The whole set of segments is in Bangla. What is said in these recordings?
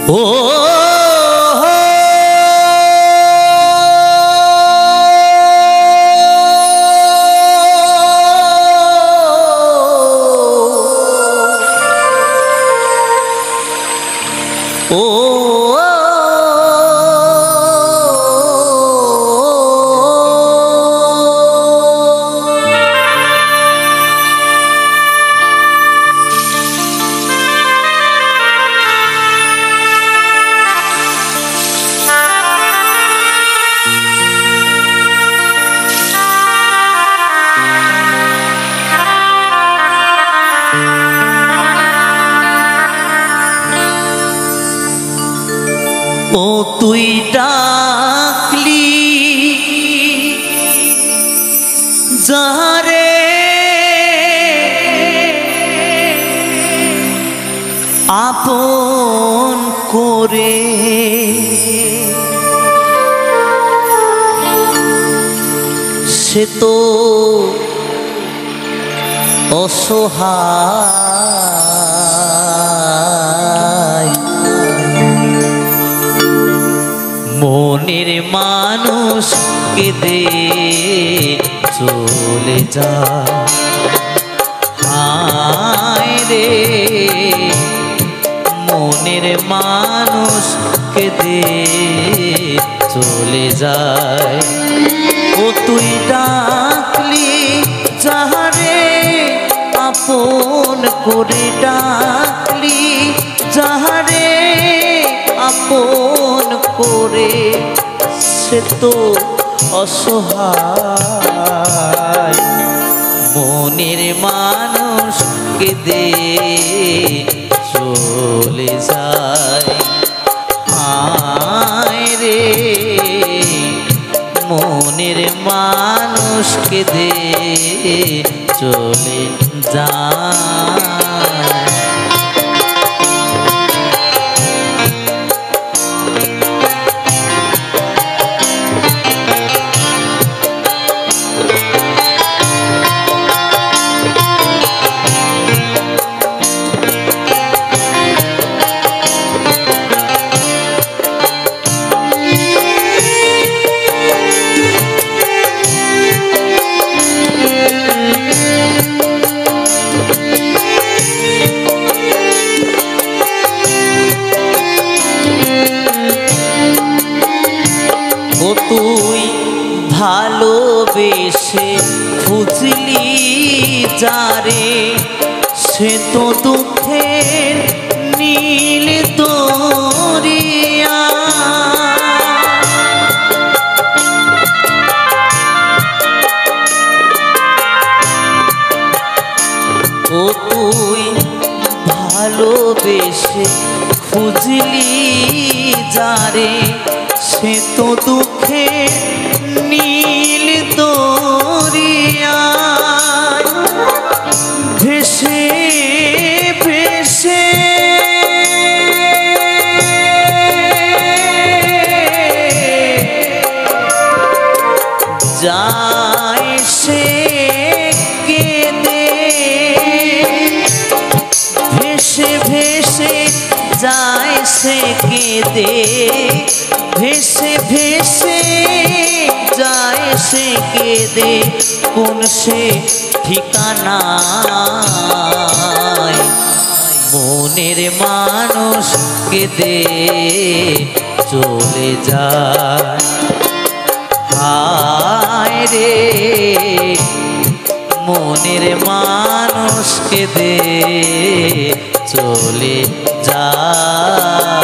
ও তুই ডাকলি যারে আপন করে সে তো অসহায় মনের মানুষকে দে চলে যা হায় রে মনের মানুষকে দে চলে যায় ও তুই ডাকলি যাহারে আপন করে ডাকলি যাহারে আপন করে সে তো অসহায় মনের মানুষকে দে চলে যায় হায় রে মনের মানুষকে দে চলে যায় তুই ভালোবেসে খুঁজলি যারে সে তো দুঃখের নীল দরিয়া ও তুই ভালোবেসে খুঁজলি যারে সে তো দুঃখে নীল দরিয়া ভেসে ভেসে যায় সে কেঁদে ভেসে ভেসে যায় সে কেঁদে ভেসে ভেসে যায় সে কেঁদে কোন সে ঠিকানায় মনের মানুষকে দে চলে যায় হায় রে মনের মানুষকে দে চলে যায়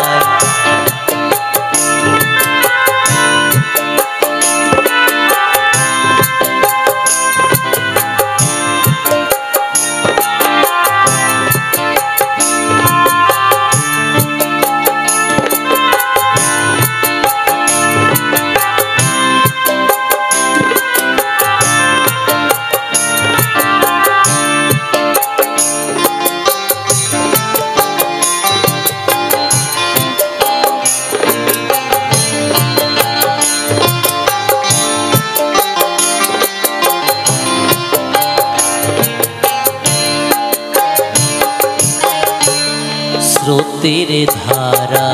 স্রোতের ধারা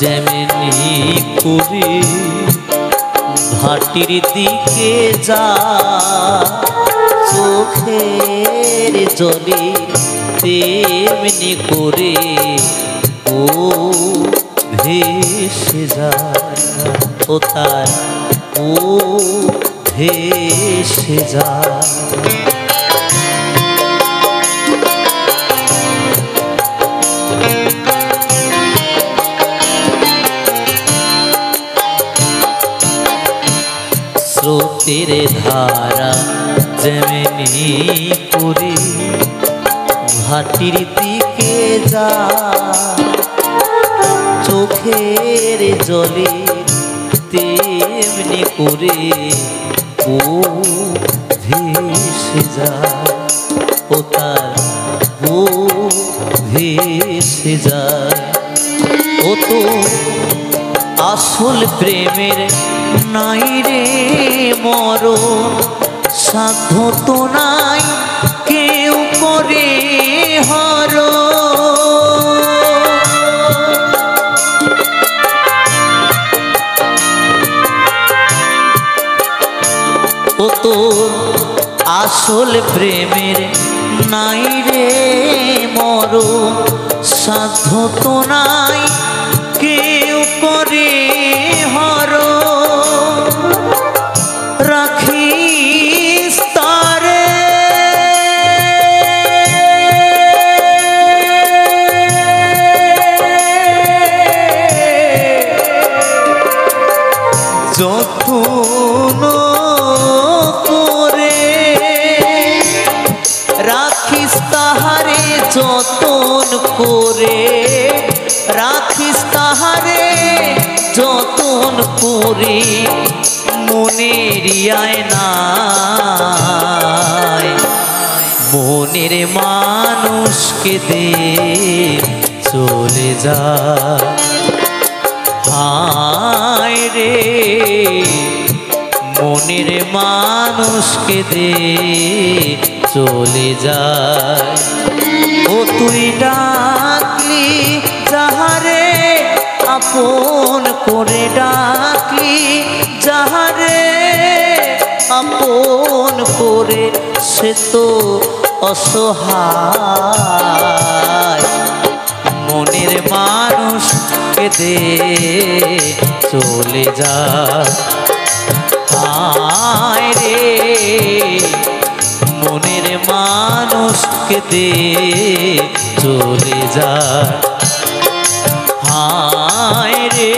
যেমনি করে ভাটির দিকে যা, চোখের জলে তেমনি করে ও ভেসে যায়, ও তার ও ভেসে যায়। স্রোতের ধারা যেমনি করে ভাটির দিকে যা, চোখের জলে তেমনি করে ও ভেসে যায়, ও তার ও ভেসে যায়। ও তো আসল প্রেমের নাই রে মরণ, সাধ্য তো নাই কেউ করে হরণ। ও তো আসল প্রেমের নাই রে মরণ, সাধ্য তো নাই কেউ করে হরণ। রাখিস তারে যত্ন করে, রাখিস তাহারে যতন করে, রাখিস তাহারে যতন করে, মনের আয়নায় মনের মানুষকে দে চলে যা। হায় রে মনের মানুষকে দে চলে যায়। ও তুই ডাকলি যাহারে আপন করে, ডাকলি যাহারে আপন করে, সে তো অসহায়। মনের মানুষকে দে চলে যা। হায় রে মনের মানুষকে দে চলে যা। হায় রে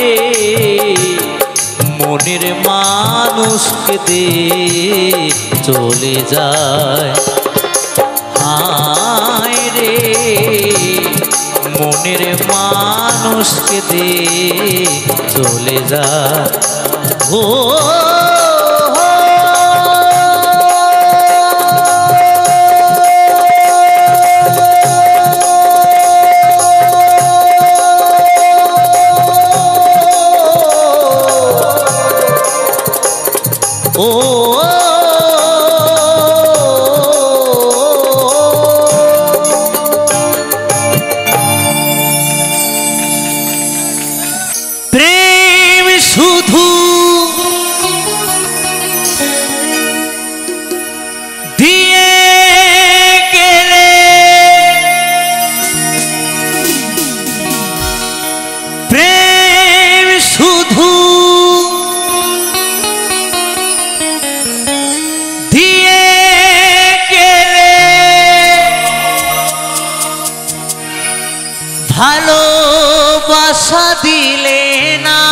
মনের মানুষকে দে চলে যায়। হায় রে মনের মানুষকে দে চলে যায়। ও ভালোবাসা দিলে না,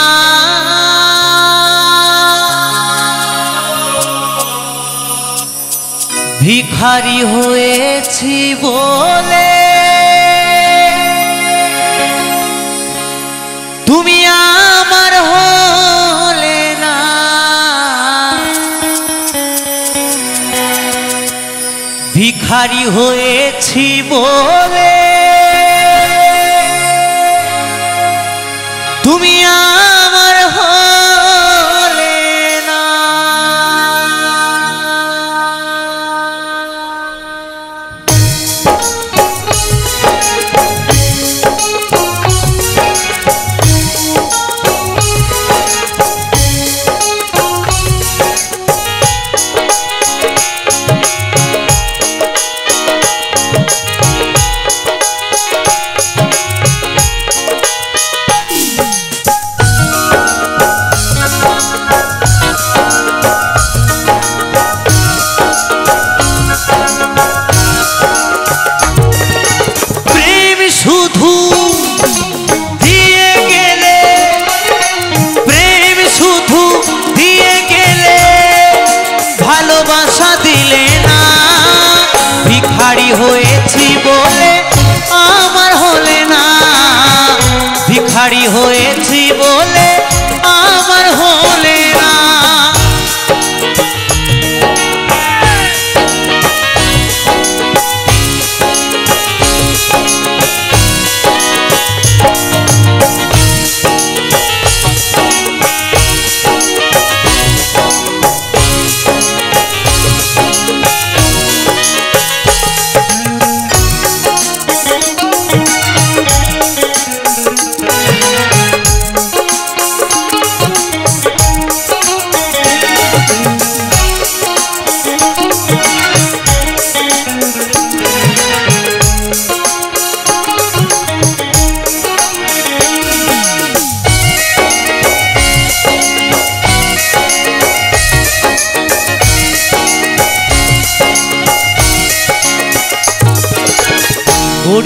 ভিখারি হয়েছি বলে তুমি আমার হলে না। ভিখারি হয়েছি বলে তুমি আমার হলে না।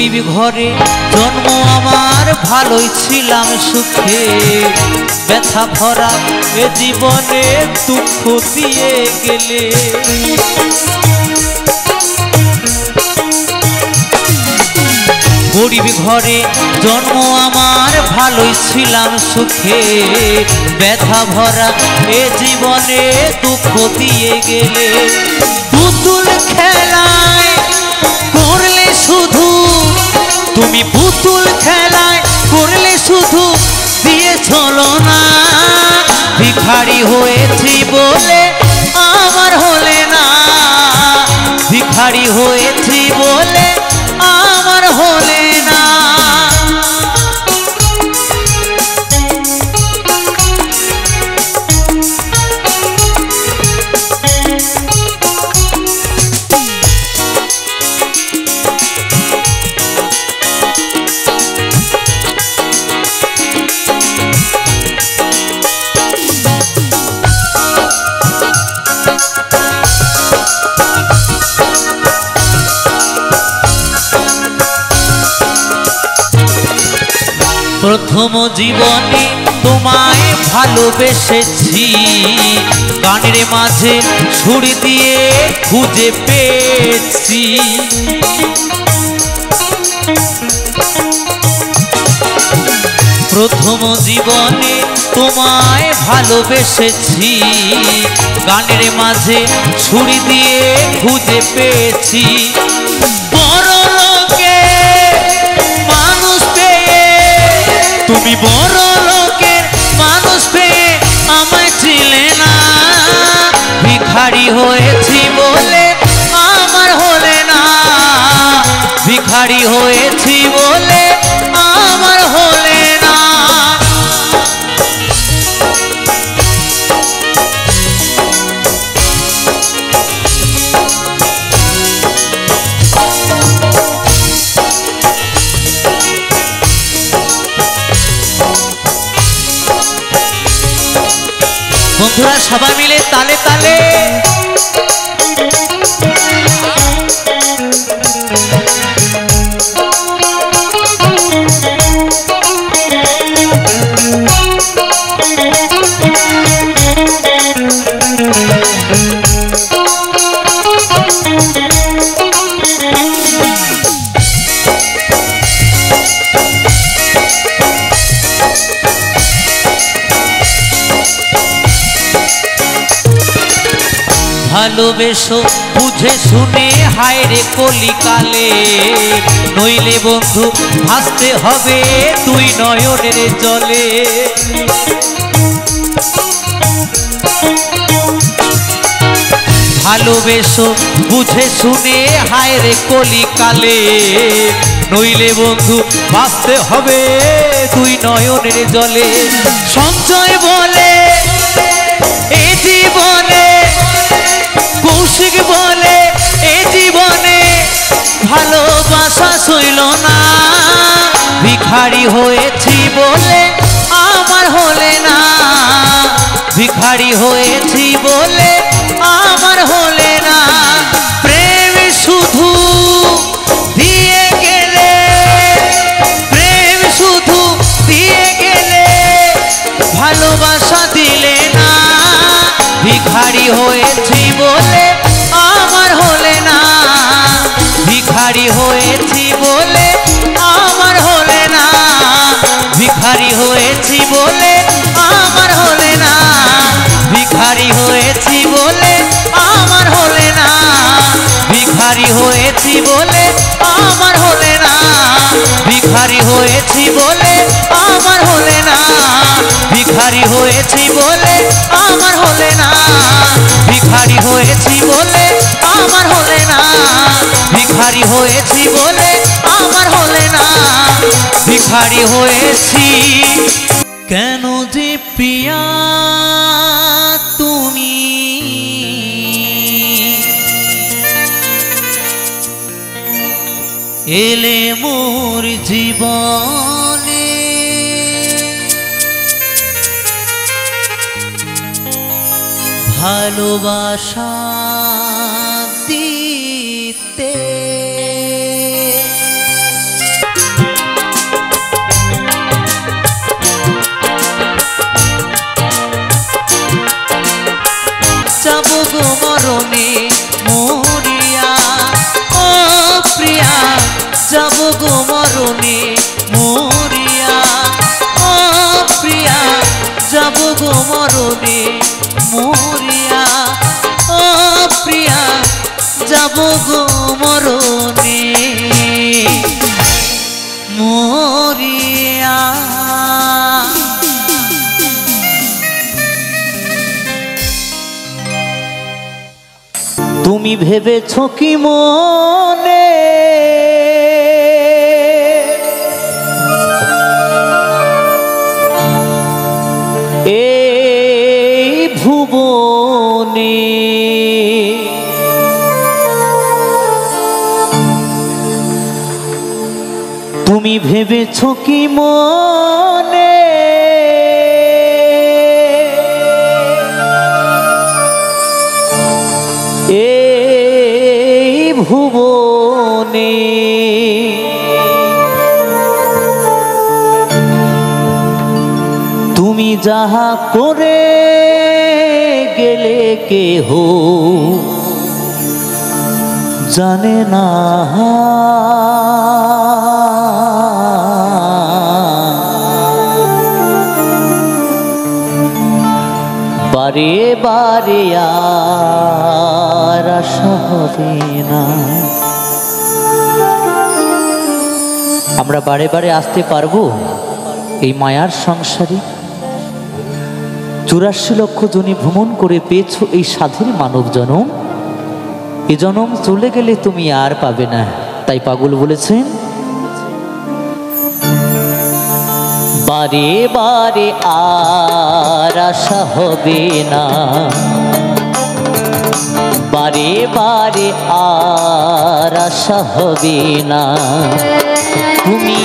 গরিব ঘরে জন্ম আমার, ভালোই ছিলাম সুখে, ব্যথা ভরা এ জীবনে দুঃখ দিয়ে গেলে। গরিব ঘরে জন্ম আমার, ভালোই ছিলাম সুখে, ব্যথা ভরা এ জীবনে দুঃখ দিয়ে গেলে। পুতুল খেলায় করলে শুধু তুমি, পুতুল খেলায় করলে শুধু দিয়ে চলো না। ভিখারি হয়েছি বলে আমার হলে না, ভিখারি হয়েছি বলে আমার হলে না। প্রথম জীবনে তোমায় ভালোবেসেছি, গানের মাঝে সুর দিয়ে খুঁজে পেয়েছি। প্রথম জীবনে তোমায় ভালোবেসেছি, গানের মাঝে সুর দিয়ে খুঁজে পেয়েছি। বড় লোকের মানুষ পেয়ে, তুমি বড় লোকের মানুষ পেয়ে আমায় ছিলে না। ভিখারি হয়েছি বলে আমার হলে না, ভিখারি হয়েছি বলে আমার হলে না। বন্ধুরা সবাই মিলে তালে তালে। ভালোবেসো বুঝে শুনে হায় রে কলিকালে, নইলে বন্ধু ভাসতে হবে তুই নয়নের জলে। ভালোবেসো বুঝে শুনে হায় রে কলিকালে, নইলে বন্ধু ভাসতে হবে তুই নয়নের জলে। সঞ্চয় বলে এ জীবনে, কৌশিক বলে এ জীবনে ভালোবাসা সইল না। ভিখারি হয়েছি বলে আমার হলে না, ভিখারি হয়েছি বলে আমার হলে না। প্রেম শুধু দিয়ে গেলে, প্রেম শুধু দিয়ে গেলে ভালোবাসা দিলে না। ভিখারি হয়েছি বলে আমার হলে না, ভিখারি হয়েছি বলে আমার হলে না, ভিখারি হয়েছি বলে আমার হলে না, ভিখারি হয়েছি বলে আমার হলে না, ভিখারি হয়েছি বলে আমার হলে না, ভিখারি হয়েছি বলে আমার হলে না, ভিখারি হয়েছি বলে আমার হলে না, ভিখারি হয়েছি বলে আমার হলে না, ভিখারি হয়েছি বলে আমার হলে না, ভিখারি হয়েছি। কেন যে পিয়া তুমি এলে মোর জীবনে, ভালোবাসা দিতে যাব গো মরণে মরিয়া। তুমি ভেবেছ কি মনে এই ভুবনে তুমি ভেবেছ কি মনে এই ভুবনে তুমি যাহা করে গেলে কেহ জানে না। বারে বারে আর আশা হবে না। আমরা বারে বারে আসতে পারবো এই মায়ার সংসারে? 84 লক্ষ জনি ভ্রমণ করে পেয়েছ এই সাধের মানব জনম। এ জনম চলে গেলে তুমি আর পাবে না। তাই পাগল বলেছেন বারে বারে আর আশা হবে না, বারে বারে আর আশা হবে না। তুমি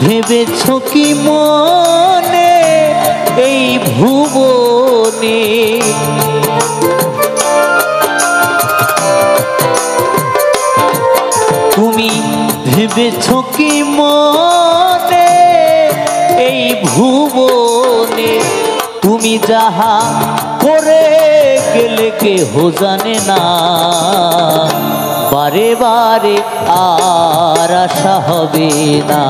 ভেবেছ কি মনে এই ভুবনে তুমি ভেবেছ কি মনে এই ভুবনে তুমি যাহা করে গেলে কেহ জানে না। বারে বারে আর আশা হবে না,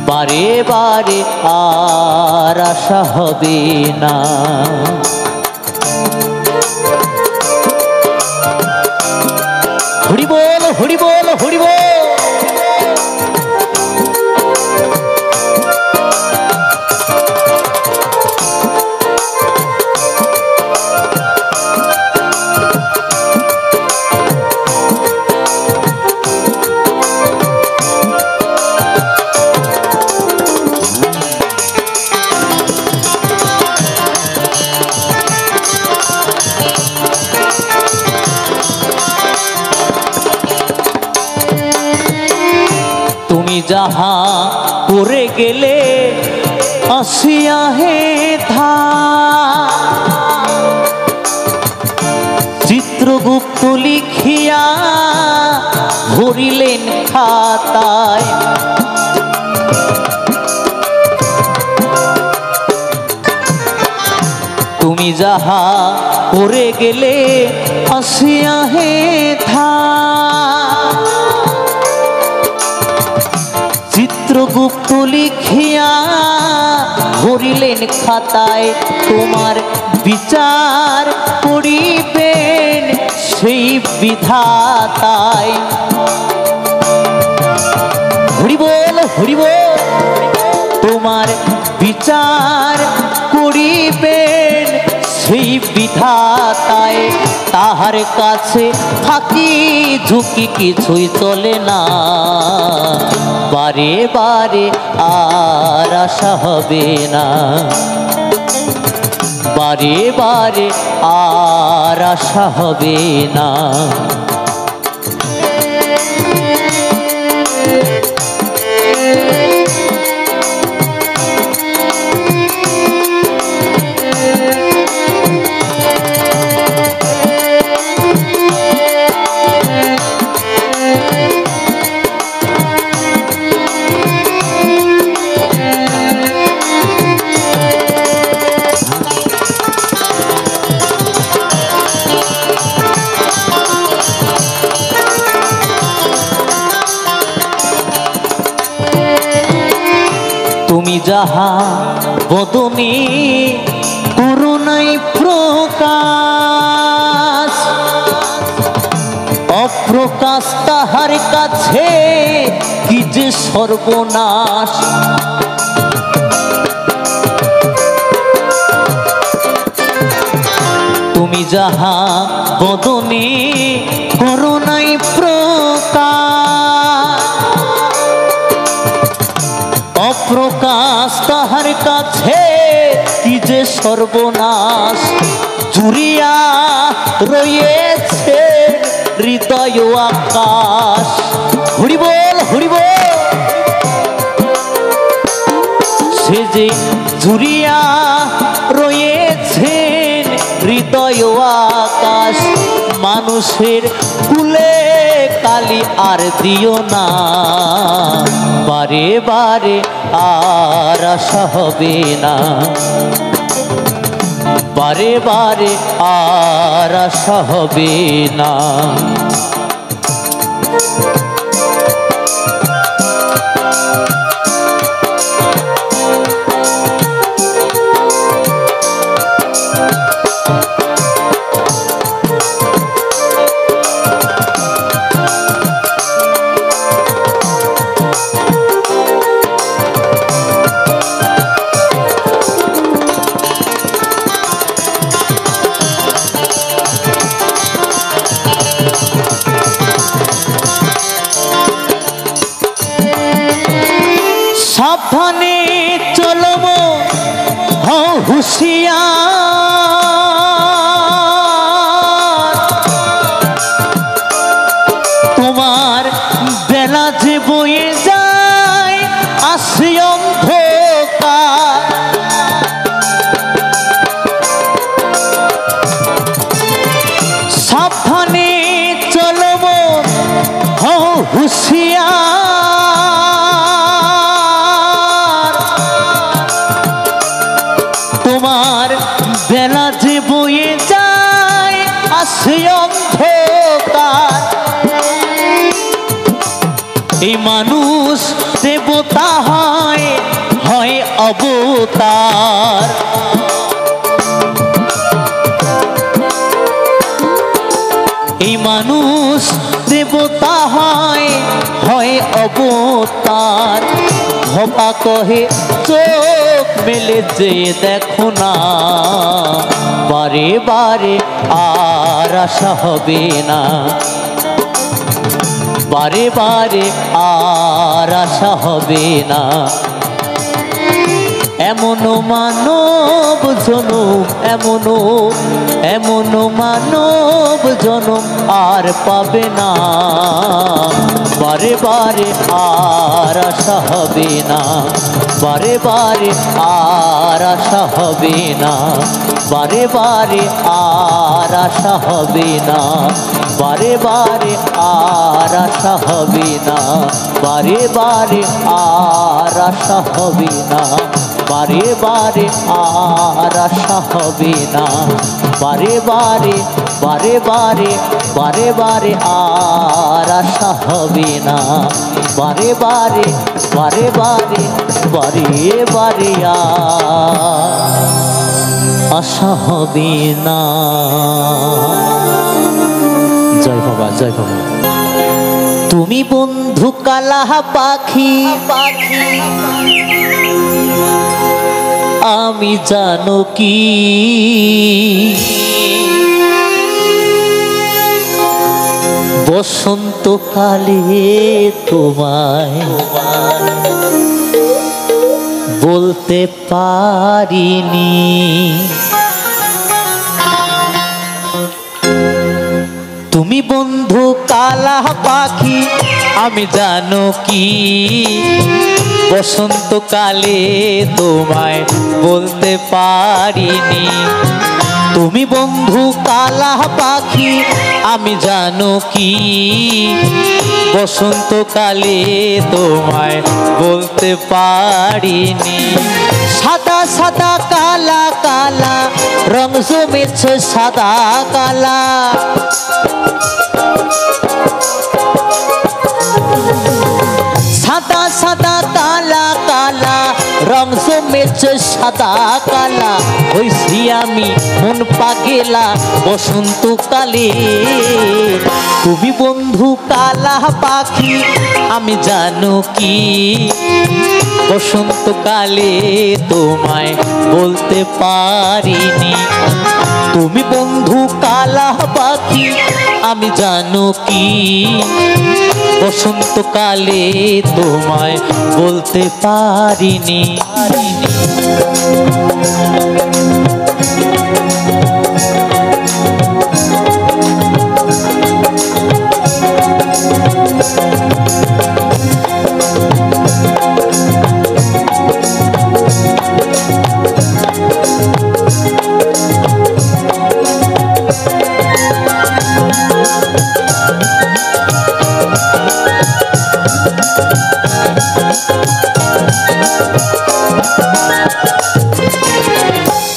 বারে বারে আর আশা হবে না। হরি বল হরি বল হরি বল। তুমি যাহা করে গেলে আসিয়া হে ধা চিত্রগুপ্ত লিখিয়া ভরিলেন খাতায়। তুমি যাহা করে গেলে আসিয়া হে ধা চিত্রগুপ্ত লিখিয়া ভরিলেন খাতায়। তোমার বিচার করিবেন সেই বিধাতায়। হরি বল হরি বল। তোমার বিচার করিবেন সেই বিধাতায়। তাহার কাছে ফাঁকি ঝুঁকি কিছুই চলে না। বারে বারে আর আশা হবে না, বারে বারে আর আশা হবে না। তুমি যাহা বদনে করুণাই প্রকাশ অপ্রকাশ তাহার কাছে কি যে সর্বনাশ। তুমি যাহা বদনে করো নাই প্রকাশ, অপ্রকাশ তাহার কাছে কি যে সর্বনাশ। জুড়িয়া রয়েছে হৃদয় আকাশ। হরি বল হরি বল। সে যে জুড়িয়া রয়েছে হৃদয় আকাশ। মানুষের কুলে কালি আর দিও না, বারে বারে আর আশা হবে না, বারে বারে আর আশা হবে না। সাবধানে চলব হও হুঁশিয়ার, তোমার বেলা যে বয়ে যায় আসে অন্ধকার। সাবধানে চলব হও হুঁশিয়ার, তোমার বেলা যে বয়ে যায় আসে অন্ধকার। এই মানুষ দেবতা হয় হয় অবতার। এই মানুষ দেবতা হয় হয় অবতার। ভবা কহে চোখ মেলে যে দেখো না, বারে বারে আর আশা হবে না, বারে বারে আর আশা হবে না। এমনও মানব জনম, এমনও মানব জনম আর পাবে না, বারে বারে আর আশা হবে না, বারে বারে আর আশা হবে না, বারে বারে আর আশা হবে না, বারে বারে আর আশা হবে না, বারে বারে আর আশা হবে না, বারে বারে আর আশা হবে না, বারে বারে বারে বারে বারে বারে আর আশা হবে না, বারে বারে বারে বারে বারে বারে আর আশা হবে না। জয় বাবা, জয় বাবা। তুমি বন্ধু কালা পাখি, আমি জানো কি বসন্তকালে তোমায় বলতে পারিনি। তুমি বন্ধু কালা পাখি, আমি জানো কি বসন্তকালে তোমায় বলতে পারিনি। তুমি বন্ধু কালা পাখি, আমি জানো কি বসন্তকালে তোমায় বলতে পারিনি। সাদা সাদা কালা কালা রং জমেছে সাদা কালা, সাদা সাদা কালা কালা রং জমেছে সাদা কালা, হইছি আমি মন পাগেলা বসন্তকালে। তুমি বন্ধু কালা পাখি আমি জানো কি, বসন্তকালে তোমায় বলতে পারিনি। তুমি বন্ধু কালা পাখি আমি জানো কি, বসন্তকালে তোমায় বলতে পারিনি।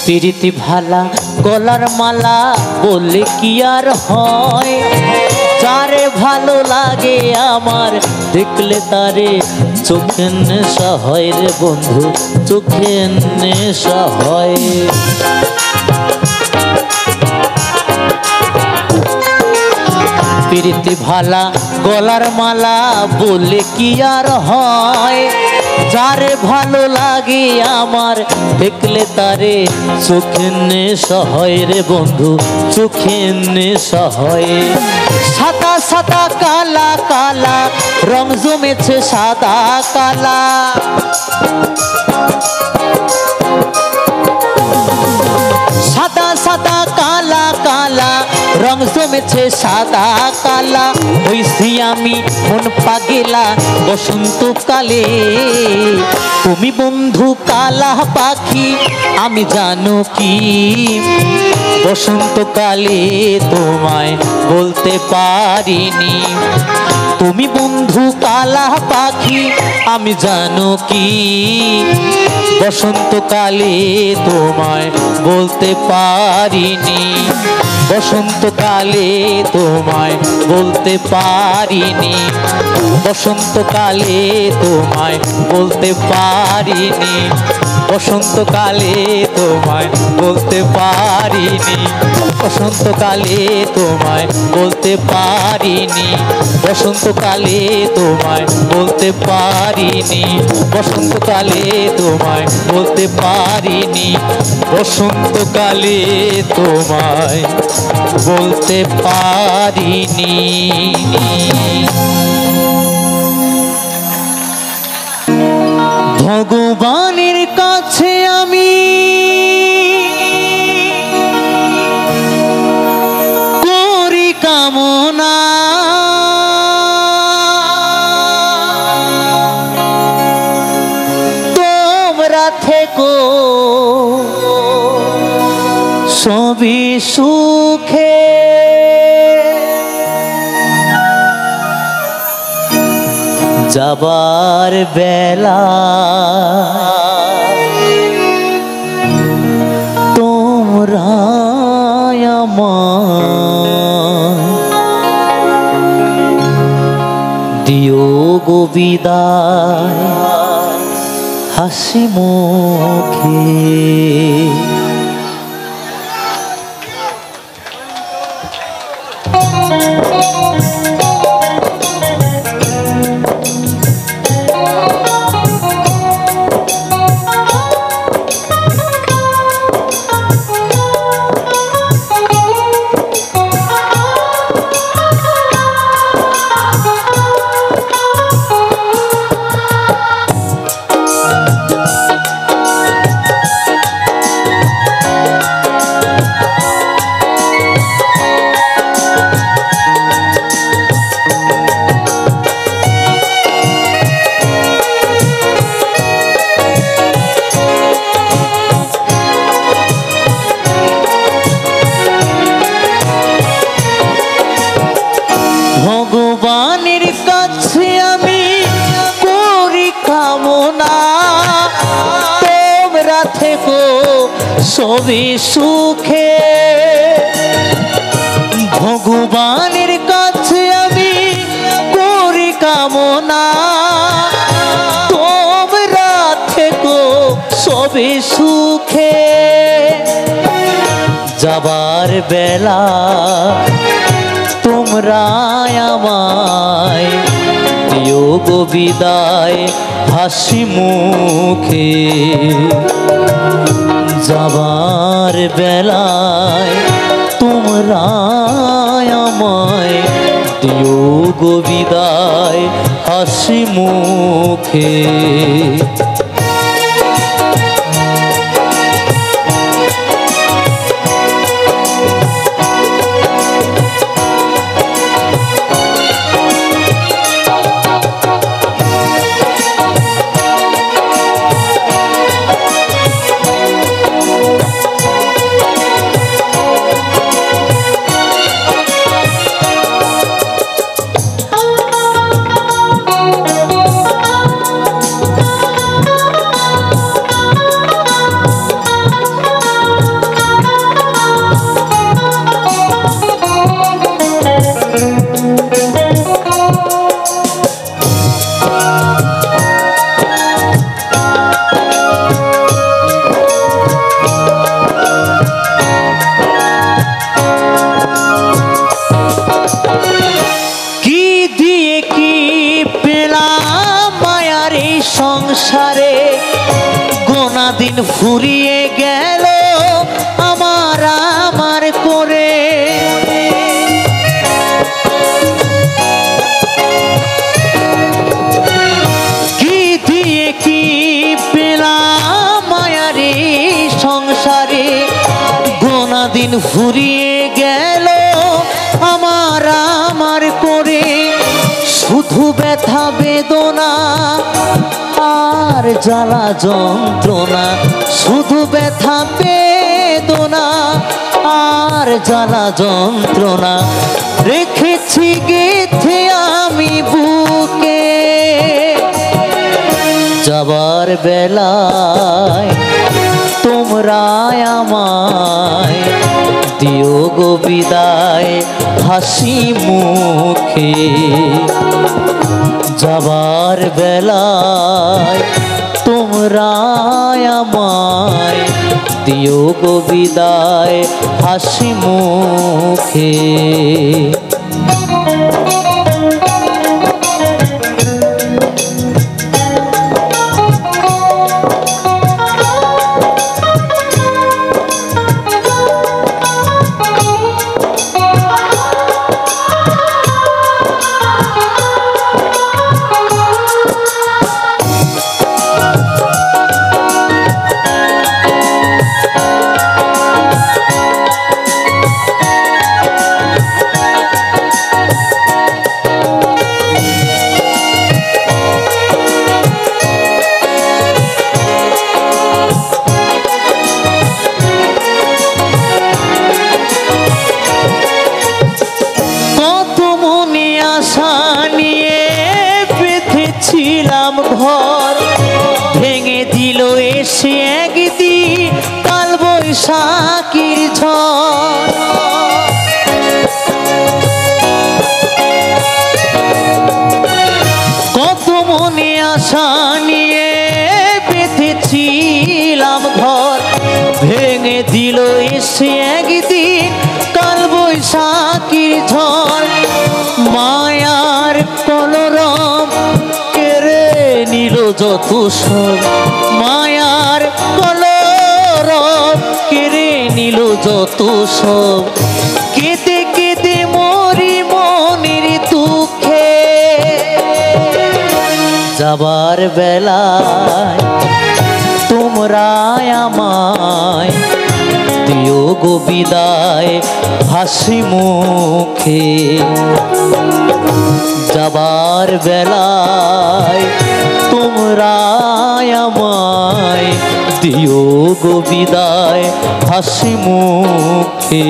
প্রীতি ভালা গলার মালা বললে কি আর হয়, যারে ভালো লাগে আমার দেখলে তারে চোখের নেশা হয় রে বন্ধু, চোখের নেশা হয়। প্রীতি ভালা গলার মালা বললে কি আর হয়, যারে ভালো লাগে আমার দেখলে তারে চোখের নেশা হয় রে বন্ধু, চোখের নেশা হয়। সাদা সাদা কালা কালা রং জমেছে সাদা কালা, সাদা সাদা কালা কালা রং জমেছে সাদা কালা, হইছি আমি মন পাগেলা বসন্তকালে। তুমি বন্ধু কালা পাখি আমি জানো কি, বসন্তকালে তোমায় বলতে পারিনি। তুমি বন্ধু কালা পাখি আমি জানো কি, বসন্তকালে তোমায় বলতে পারিনি। বসন্তকালে তোমায় বলতে পারিনি, বসন্তকালে তোমায় বলতে পারিনি, বসন্তকালে তোমায় বলতে পারিনি, বসন্তকালে তোমায় বলতে পারিনি, বসন্তকালে তোমায় বলতে পারিনি, বসন্তকালে তোমায় বলতে পারিনি, বসন্তকালে তোমায় বলতে পারিনি। ভগবানের কাছে আমি করি কামনা, তোমরা থেকো সবই সুখে। যাবার বেলা তোমরা আমায় দিও গো বিদায় হাসি মুখে। ভগবানের কাছে আমি করি কামনা, তোমরা থেকো সবই সুখে। ভগবানের কাছে আমি করি কামনা, তোমরা থেকো হবে সুখে। যাবার বেলা তোমরা আমায় দিও গো বিদায় হাসি মুখে। যাবার বেলায় তোমরা আমায় দিও গো বিদায় হাসি মুখে। সংসারে গোনা দিন ফুরিয়ে গেল আমার আমার করে। কি দিয়ে কি পেলাম মায়ারে সংসারে গোনা দিন ফুরিয়ে গেল আমার আমার করে। শুধু ব্যথা বেদনা আর জ্বালা যন্ত্রণা, শুধু ব্যথা বেদনা আর জ্বালা যন্ত্রণা রেখেছি গেথে আমি বুকে। যাবার বেলায় তোমরা আমায় দিও গো বিদায় হাসি মুখে। যাবার বেলায় তোমরা আমায় দিও গো বিদায় হাসি মুখে। ঘর ভেঙে দিল এসে একদিন কাল বৈশাখীর ঝড়। কত মনে আশা নিয়ে বেঁধেছিলাম ঘর ভেঙে দিল এসে একদিন কাল বৈশাখীর ঝড়। মায়ার কলরব নিল যত সব, মায়ার কলরব কেড়ে নিল যত সব। কেঁদে কেঁদে মরি মনের দুঃখে। যাবার বেলায় তোমরা আমায় দিও গো বিদায় হাসি মুখে। যাবার বেলায় তোমরা আমায় দিও গো বিদায় হাসি মুখে।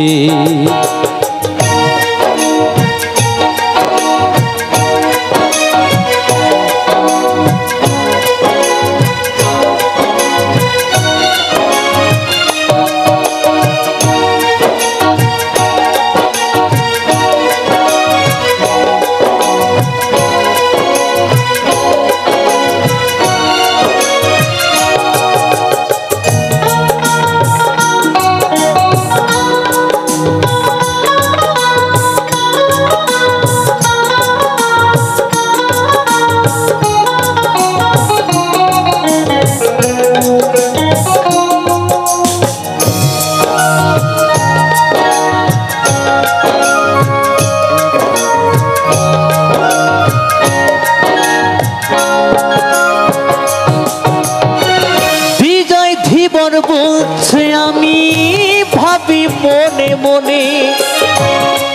মনে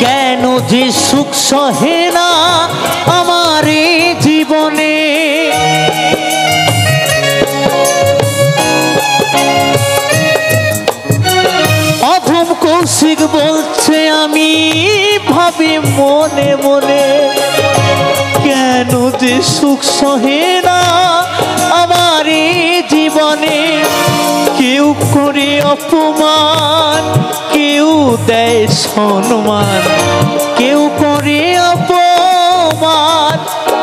কেন যে সুখ সহে না আমার এই জীবনে অধম কৌশিক বলছে আমি ভাবি মনে মনে কেন যে সুখ সহে না আমার এই জীবনে কেউ করে অপমান কেউ দেয় সম্মান কেউ করে অপমান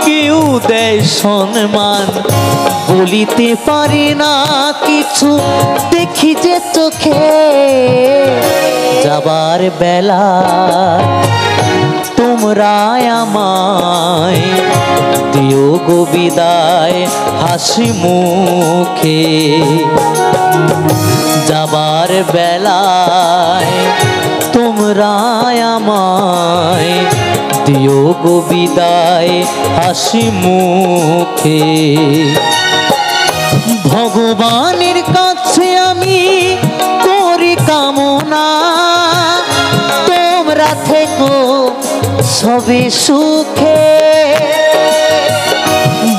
কেউ দেয় সম্মান বলিতে পারি না কিছু দেখি যে চোখে যাবার বেলা তোমরা আমায় দিও গো বিদায় হাসি মুখে যাবার বেলায় তোমরা আমায় দিও গো বিদায় হাসি মুখে ভগবানের কাছে আমি করি কামনা তোমরা থেকো সবে সুখে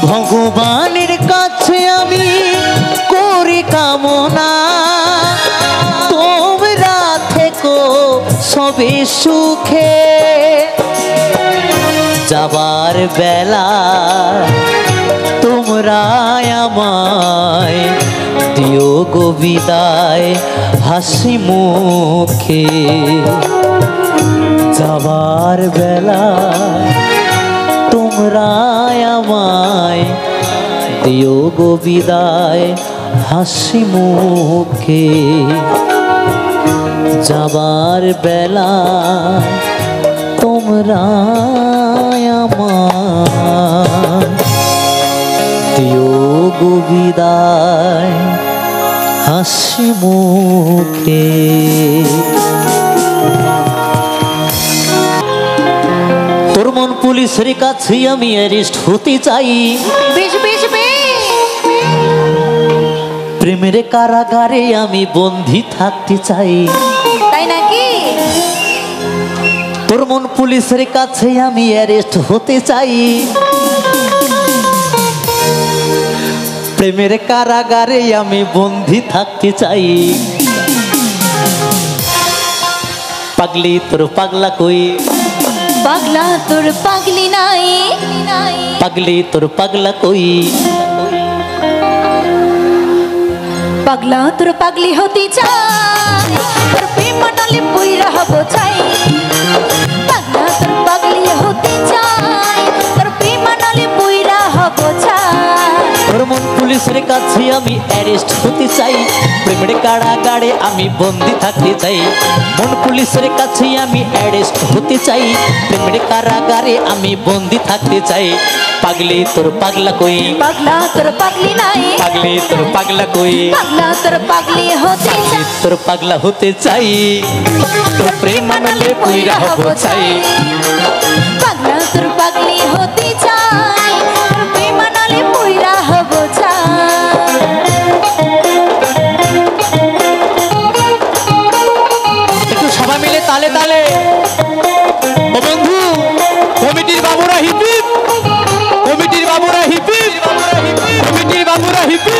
ভগবানের কাছে আমি করি কামনা তোমরা থেকো সবে সুখে যাবার বেলা তোমরা আমায় দিও গো বিদায় হাসি মুখে যাবার বেলা তোমরা আমায় দিও গো বিদায় হাসি মুখে যাবার বেলা তোমরা আমায় দিও গো বিদায় হাসি মুখে তোর মন পুলিশের কাছে আমি অ্যারেস্ট হতে চাই বেশ বেশ বেশ প্রেমের কারাগারে আমি বন্দী থাকতে চাই তাই নাকি তোর মন পুলিশের কাছে আমি অ্যারেস্ট হতে চাই প্রেমের কারাগারে আমি বন্দী থাকতে চাই পাগলি তোর পাগলা কই পাগলা তোর পাগলি নাই পাগলি তোর পাগলা কই পাগলা তোর পাগলি হতে চাই তোর প্রেম নালে পুইরা হব চাই পাগলা তোর পাগলি হতে চাই তোর প্রেম নালে পুইরা হব চাই তোর মন পুলিশের কাছে আমি অ্যারেস্ট হতে চাই প্রেমের কারাগারে আমি বন্দী থাকতে চাই মন পুলিশের কাছে আমি অ্যারেস্ট হতে চাই প্রেমের কারাগারে আমি বন্দী থাকতে চাই পাগলি তোর পাগলা কই পাগলা তোর পাগলি নাই পাগলি তোর পাগলা কই পাগলা তোর পাগলি হতে চাই তোর পাগলা হতে চাই তোর প্রেম মানলে পুইরা হব চাই পাগলা তোর পাগলি হতে চাই তোর প্রেম নালে পুইরা হব চাই একটু সবাই মিলে তালে তালে ও বন্ধু কমিটির বাবুরা হিপি কমিটির বাবুরা হিপি কমিটির বাবুরা হিপি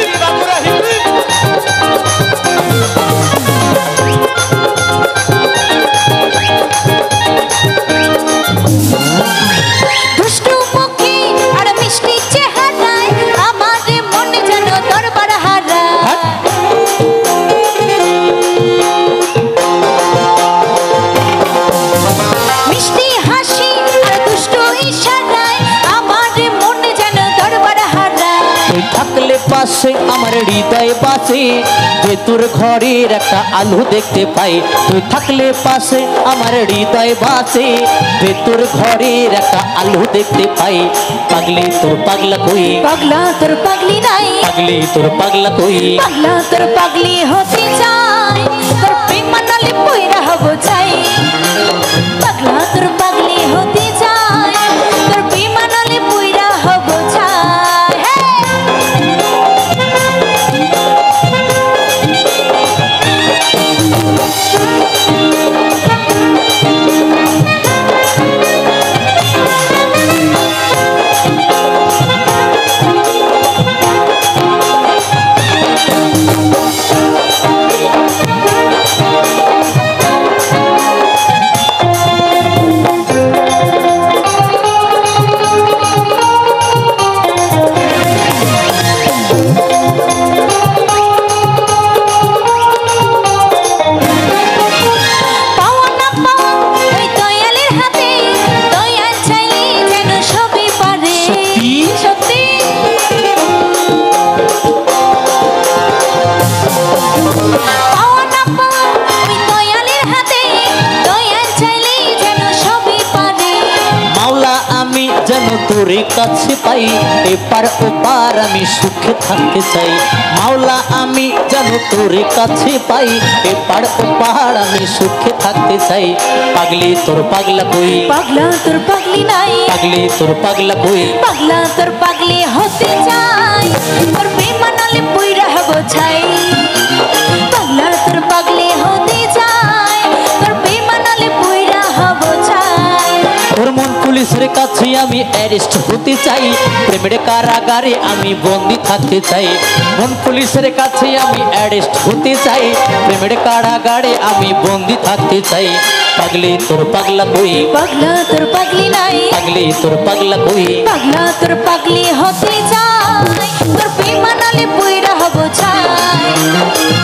দুষ্টু মুখে আর মিষ্টি চেহারায় আমার মনে যেন দরবার হারায় মিষ্টি হাসি আর দুষ্টু ইশারায় আমার মনে যেন দরবার হারায় তুই থাকলে পাশে আমার হৃদয় বাসে ভেতর ঘরের একটা আলো দেখতে পাই তুই থাকলে পাশে আমার হৃদয় বাসে ভেতর ঘরের একটা আলো দেখতে পাই পাগলি তোর পাগলা কই পাগলা তোর পাগলি নাই পাগলি তোর পাগলা কই পাগলা তোর পাগলি হতে চাই তোর প্রেম নালে পুইরা হব চাই পাগলা তোর পাগলি হতে চাই তোর প্রেম নালে পুইরা হব চাই যেন তোরে কাছে পাই, এপার ওপার আমি সুখে থাকতে চাই। মাওলা আমি যেন তোরে কাছে পাই, এপার ওপার আমি সুখে থাকতে চাই। পাগলি তোর পাগলা কই, পাগলা তোর পাগলি নাই, পাগলি তোর পাগলা কই, পাগলা তোর পাগলি হতে চাই, তোর প্রেম নালে পুইরা হব ছাই। পাগলা তোর পাগলি হতে চাই, তোর প্রেম নালে পুইরা হব ছাই। তোর মন পুলিশের কাছে আমি অ্যারেস্ট হতে চাই, প্রেমের কারাগারে আমি বন্দি থাকতে চাই। মন পুলিশের কাছে আমি অ্যারেস্ট হতে চাই, প্রেমের কারাগারে আমি বন্দি থাকতে চাই। পাগলি তোর পাগলা কই, পাগলা তোর পাগলি নাই, পাগলি তোর পাগলা কই, পাগলা তোর পাগলি হতে চাই, তোর প্রেম নালে পুইরা হব ছাই।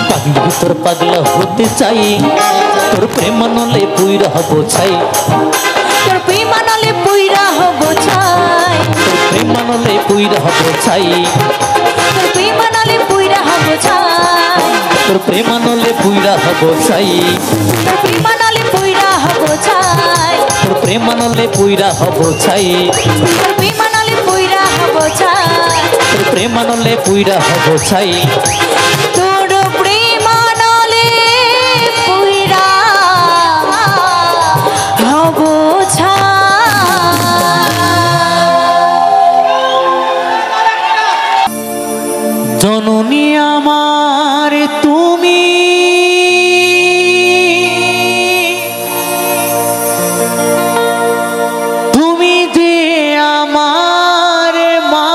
পাগলি তোর পাগলা হতে চাই, তোর প্রেম নলে পুইরা হব ছাই। তোর প্রেম নালে পুইরা হব ছাই, তোর প্রেম নলে পুইরা হব ছাই, তোর প্রেম নালে পুইরা হব ছাই। তোর প্রেম নলে পুইরা হব ছাই, তোর প্রেম নালে পুইরা হব ছাই, তোর প্রেম নলে পুইরা হব ছাই, তোর প্রেম নালে পুইরা হব ছাই। তোর প্রেম নলে পুইরা হব ছাই। তোর প্রেম নালে পুইরা হব ছাই। জননী আমার তুমি, তুমি যে আমার মা,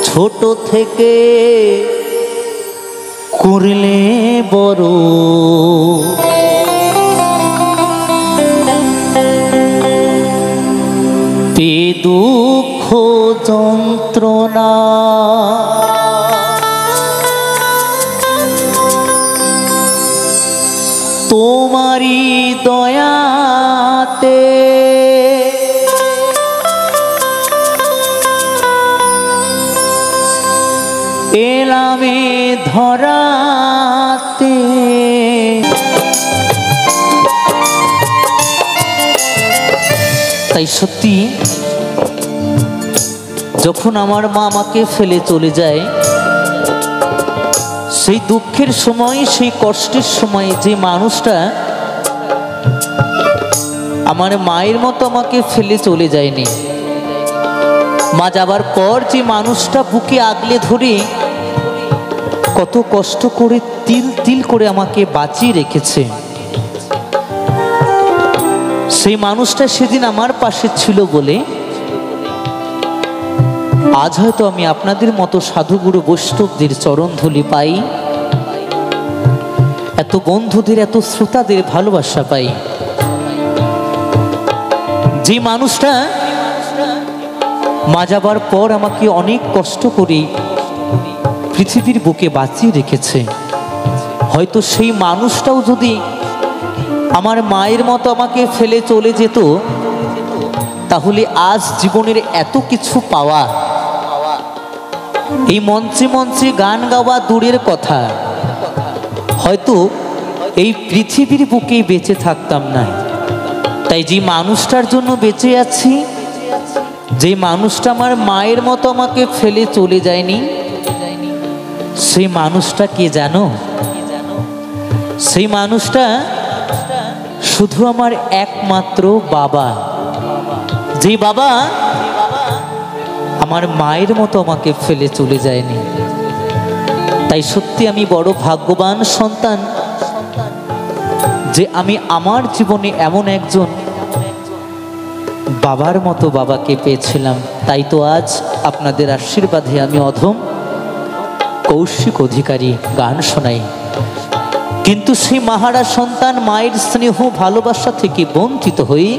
ছোট থেকে করলে বড়, পে দুঃখ যন্ত্রণা, তোমারি দয়াতে এলামে ধরাতে। তাই সত্যি যখন আমার মা আমাকে ফেলে চলে যায়, সেই দুঃখের সময়, সেই কষ্টের সময় যে মানুষটা আমার মায়ের মতো আমাকে ফেলে চলে যায়নি, মা যাবার পর যে মানুষটা বুকে আগলে ধরে কত কষ্ট করে তিল তিল করে আমাকে বাঁচিয়ে রেখেছে, সেই মানুষটা সেদিন আমার পাশে ছিল বলে আজ হয়তো আমি আপনাদের মতো সাধুগুরু বৈষ্ণবদের চরণধুলি পাই, এত বন্ধুদের, এত শ্রোতাদের ভালোবাসা পাই। যে মানুষটা মা যাবার পর আমাকে অনেক কষ্ট করে পৃথিবীর বুকে বাঁচিয়ে রেখেছে, হয়তো সেই মানুষটাও যদি আমার মায়ের মতো আমাকে ফেলে চলে যেত, তাহলে আজ জীবনের এত কিছু পাওয়া, এই মঞ্চে মঞ্চে গান গাওয়া দূরের কথা, হয়তো এই পৃথিবীর বুকেই বেঁচে থাকতাম না। তাই যে মানুষটার জন্য বেঁচে আছি, যে মানুষটা আমার মায়ের মতো আমাকে ফেলে চলে যায়নি, সেই মানুষটা কে জানো? সেই মানুষটা শুধু আমার একমাত্র বাবা, যে বাবা আমার মায়ের মতো আমাকে ফেলে চলে যায়নি। তাই সত্যি আমি বড় ভাগ্যবান সন্তান যে আমি আমার জীবনে এমন একজন বাবার মতো বাবাকে পেয়েছিলাম। তাই তো আজ আপনাদের আশীর্বাদে আমি অধম কৌশিক অধিকারী গান শোনাই। কিন্তু সেই মাহারা সন্তান মায়ের স্নেহ ভালোবাসা থেকে বঞ্চিত হই,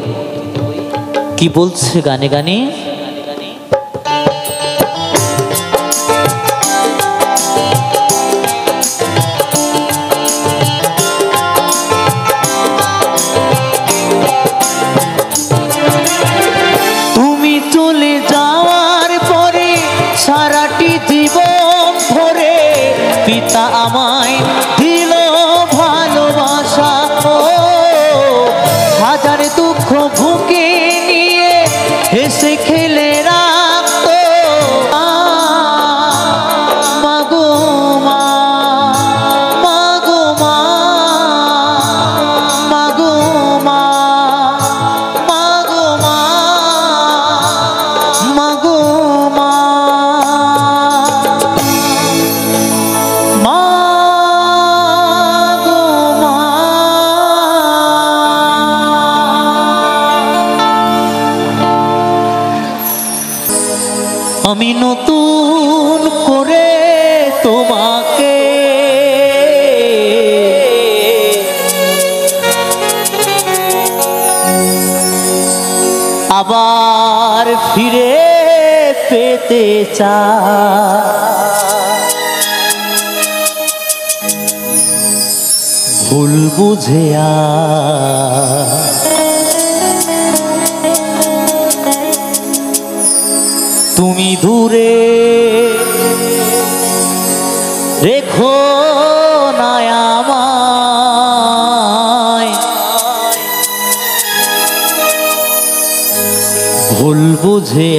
কি বলছে গানে গানে, তুমি চলে যাওয়ার পরে সারাটি জীবন ধরে পিতা আমায় দিল ভালোবাসা। আমি নতুন করে তোমাকে আবার ফিরে পেতে চাই। ভুল বুঝে তুমি দূরে রেখো না আমায়, ভুল বুঝে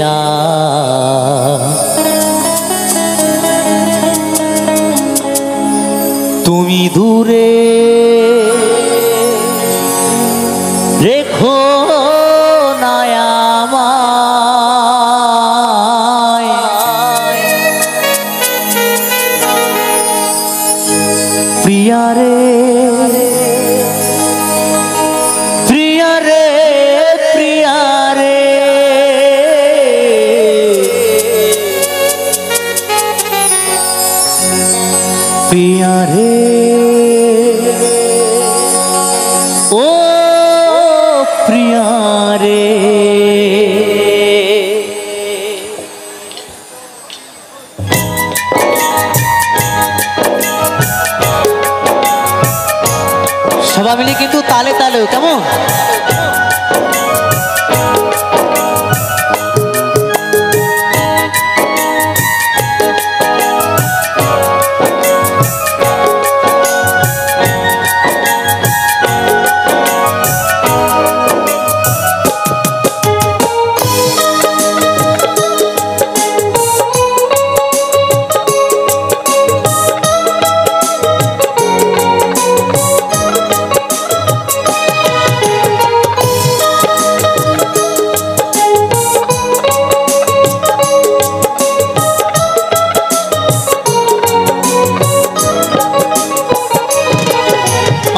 তুমি দূরে রেখো না আমায়, প্রিয়া রে প্রিয়া রে প্রিয়া রে, প্রিয়া রে ও প্রিয়া রে। সবাই মিলে কিন্তু তালে তালে, কেমন?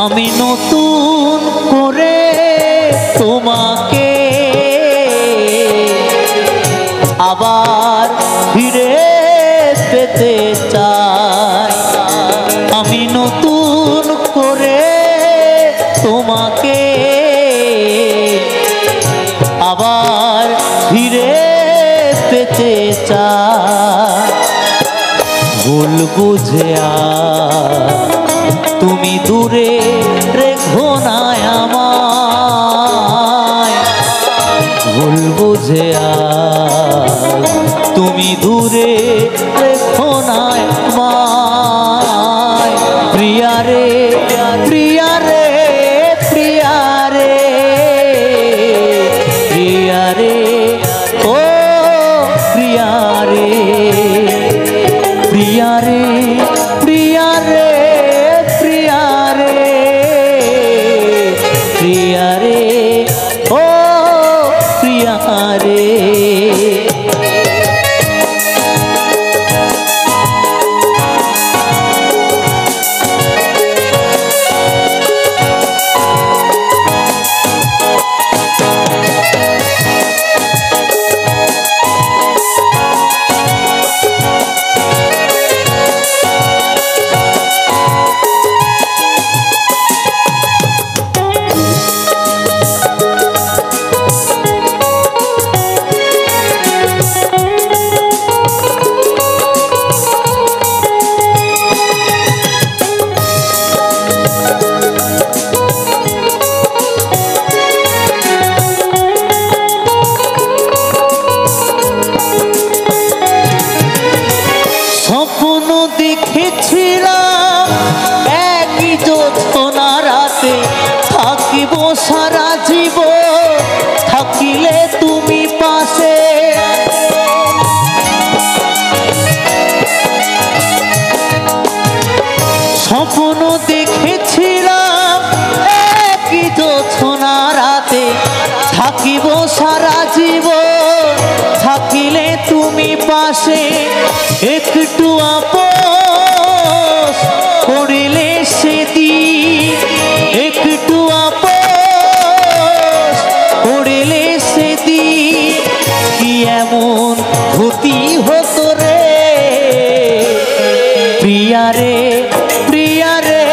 আমি নতুন করে তোমাকে আবার ফিরে পেতে চাই। আমি নতুন করে তোমাকে আবার ফিরে পেতে চাই। ভুল বুঝে তুমি দূরে রেখো না আমায়, ভুল বুঝে তুমি দূরে রেখো না আমায়, প্রিয়া রে প্রিয়া রে প্রিয়া রে, প্রিয়া রে ও প্রিয়া রে, প্রিয়া রে প্রিয়া রে প্রিয়া রে, প্রিয়া রে ও প্রিয়া রে। স্বপ্ন দেখেছিলাম একই জোছনা রাতে থাকিব সারা জীবন, থাকিলে তুমি পাশে। স্বপ্ন দেখেছিলাম একই জোছনা রাতে থাকিব সারা জীবন, থাকিলে তুমি পাশে। একটু আপোষ করিলে সেদিন, একটু আপোষ করিলে সেদিন, কি এমন ক্ষতি রে প্রিয়া রে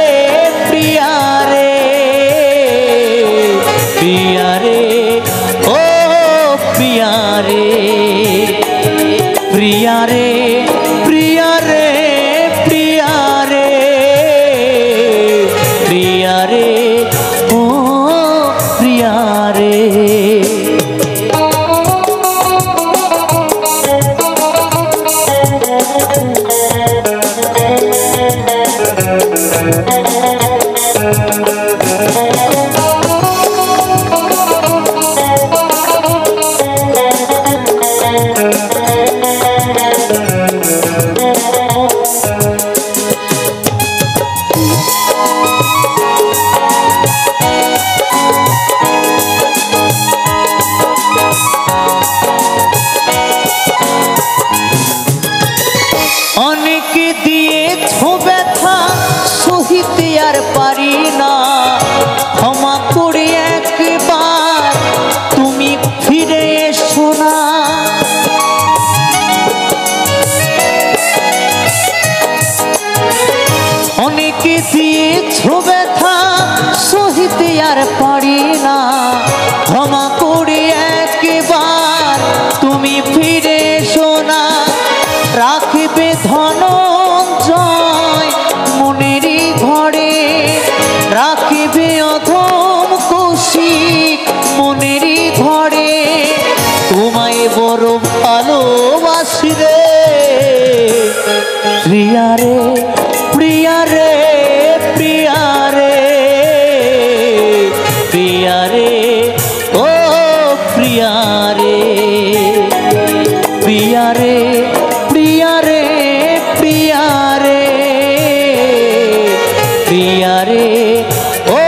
প্রিয়া রে প্রিয়া রে ও প্রিয়া রে প্রিয়া রে প্রিয়া রে প্রিয়া রে প্রিয়া রে ও প্রিয়া রে অনেকে দিয়েছ ব্যথা সহিতে আর পারি না ক্ষমা করে একবার তুমি ফিরে এসো না অনেকে দিয়েছ ব্যথা সহিতে আর পারি না ক্ষমা করে একবার তুমি ফিরে এসো না রাখবে ধনঞ্জয় মনেরই ঘরে রাখবে অধম কৌশিক মনেরই ঘরে তোমায় বড় ভালোবাসি রে প্রিয়া রে প্রিয়া রে প্রিয়া রে প্রিয়া রে ও প্রিয়া রে প্রিয়া রে প্রিয়া রে প্রিয়া রে প্রিয়া রে ও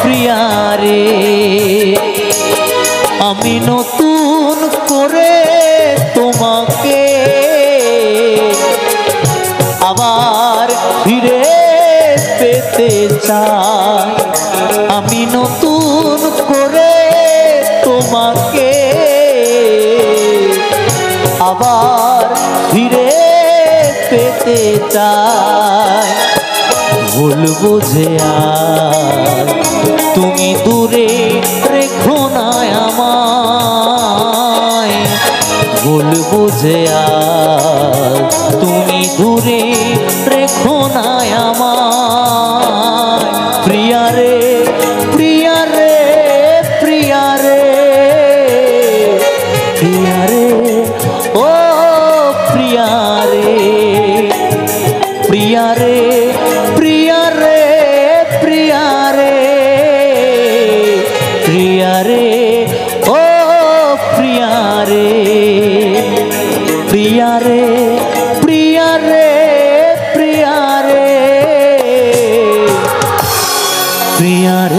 প্রিয়া রে আমি নতুন করে তোমাকে আবার ফিরে পেতে চাই আমি নতুন করে তোমাকে আবার ফিরে পেতে চাই ভুল বুঝে আর তুমি দূরে রেখো না আমায় ভুল বুঝে আর তুমি দূরে রেখো না আমায় প্রিয়া রে প্রিয়া রে প্রিয়া রে প্রিয়া রে ও প্রিয়া রে প্রিয়া রে প্রিয়া রে প্রিয়া রে প্রিয়া রে ও প্রিয়া রে প্রিয়া রে প্রিয়া রে প্রিয়া রে প্রিয়া রে